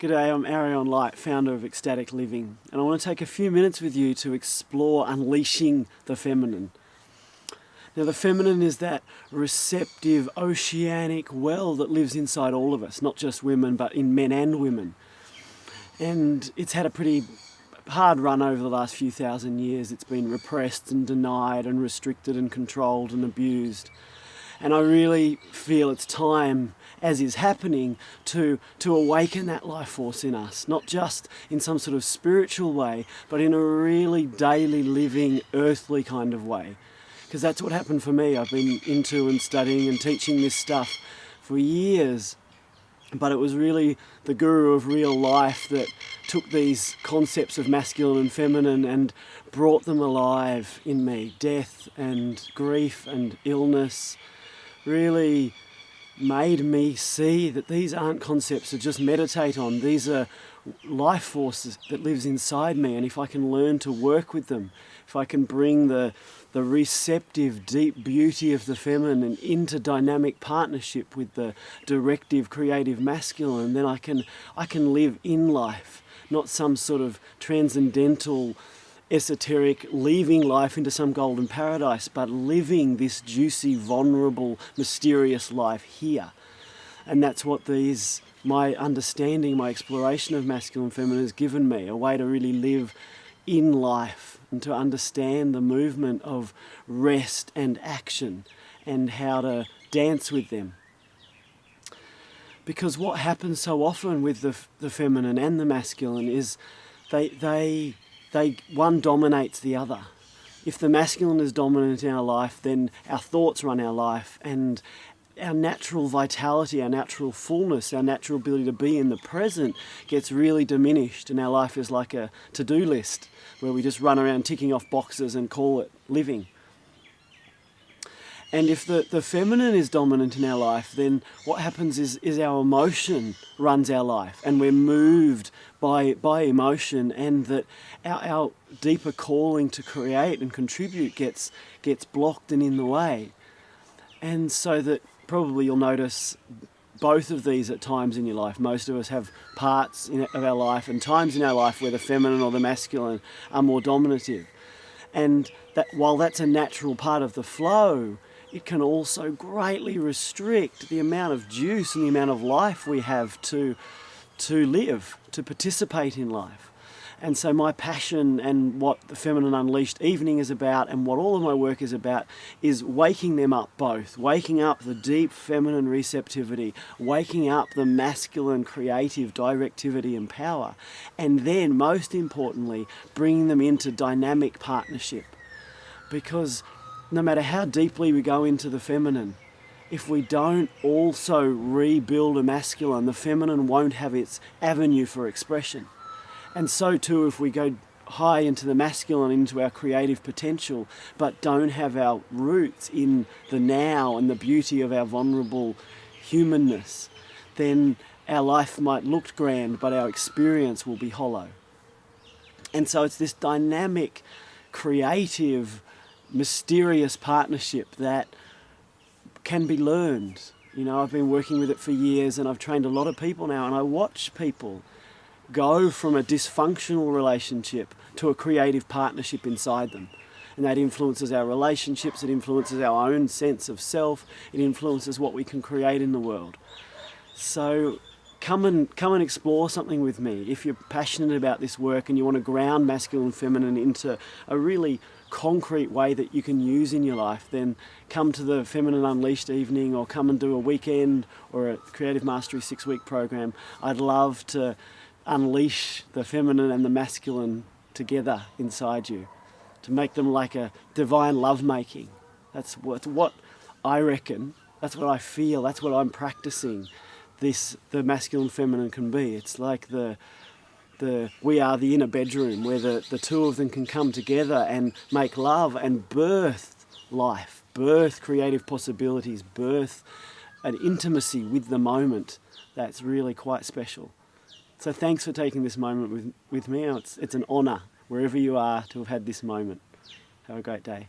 G'day, I'm Arion Light, founder of Ecstatic Living, and I want to take a few minutes with you to explore unleashing the feminine. Now, the feminine is that receptive, oceanic well that lives inside all of us, not just women, but in men and women. And it's had a pretty hard run over the last few thousand years. It's been repressed and denied and restricted and controlled and abused. And I really feel it's time, as is happening, to awaken that life force in us, not just in some sort of spiritual way, but in a really daily living, earthly kind of way. Because that's what happened for me. I've been into and studying and teaching this stuff for years, but it was really the guru of real life that took these concepts of masculine and feminine and brought them alive in me. Death and grief and illness really made me see that these aren't concepts to just meditate on. These are life forces that lives inside me, and if I can learn to work with them, if I can bring the receptive, deep beauty of the feminine into dynamic partnership with the directive, creative masculine, then I can live in life, not some sort of transcendental, esoteric, leaving life into some golden paradise, but living this juicy, vulnerable, mysterious life here. And that's what my understanding, my exploration of masculine and feminine has given me, a way to really live in life and to understand the movement of rest and action and how to dance with them. Because what happens so often with the feminine and the masculine is one dominates the other. If the masculine is dominant in our life, then our thoughts run our life, and our natural vitality, our natural fullness, our natural ability to be in the present gets really diminished, and our life is like a to-do list where we just run around ticking off boxes and call it living. And if the feminine is dominant in our life, then what happens is our emotion runs our life, and we're moved by emotion, and that our deeper calling to create and contribute gets blocked and in the way. And so that probably you'll notice both of these at times in your life. Most of us have parts of our life and times in our life where the feminine or the masculine are more dominative. And that while that's a natural part of the flow, it can also greatly restrict the amount of juice and the amount of life we have to live, to participate in life. And so my passion and what the Feminine Unleashed evening is about, and what all of my work is about, is waking them up both. Waking up the deep feminine receptivity, waking up the masculine creative directivity and power, and then most importantly, bringing them into dynamic partnership. Because no matter how deeply we go into the feminine, if we don't also rebuild a masculine, the feminine won't have its avenue for expression. And so too if we go high into the masculine, into our creative potential, but don't have our roots in the now and the beauty of our vulnerable humanness, then our life might look grand, but our experience will be hollow. And so it's this dynamic, creative, mysterious partnership that can be learned. You know, I've been working with it for years, and I've trained a lot of people now, and I watch people go from a dysfunctional relationship to a creative partnership inside them. And that influences our relationships, it influences our own sense of self, it influences what we can create in the world. So come and explore something with me. If you're passionate about this work and you want to ground masculine and feminine into a really concrete way that you can use in your life, then come to the Feminine Unleashed evening, or come and do a weekend or a Creative Mastery 6-week program. I'd love to unleash the feminine and the masculine together inside you, to make them like a divine lovemaking. That's what I reckon, that's what I feel, that's what I'm practicing the masculine feminine can be. It's like we are the inner bedroom where the two of them can come together and make love and birth life, birth creative possibilities, birth an intimacy with the moment that's really quite special. So thanks for taking this moment with me. It's an honour, wherever you are, to have had this moment. Have a great day.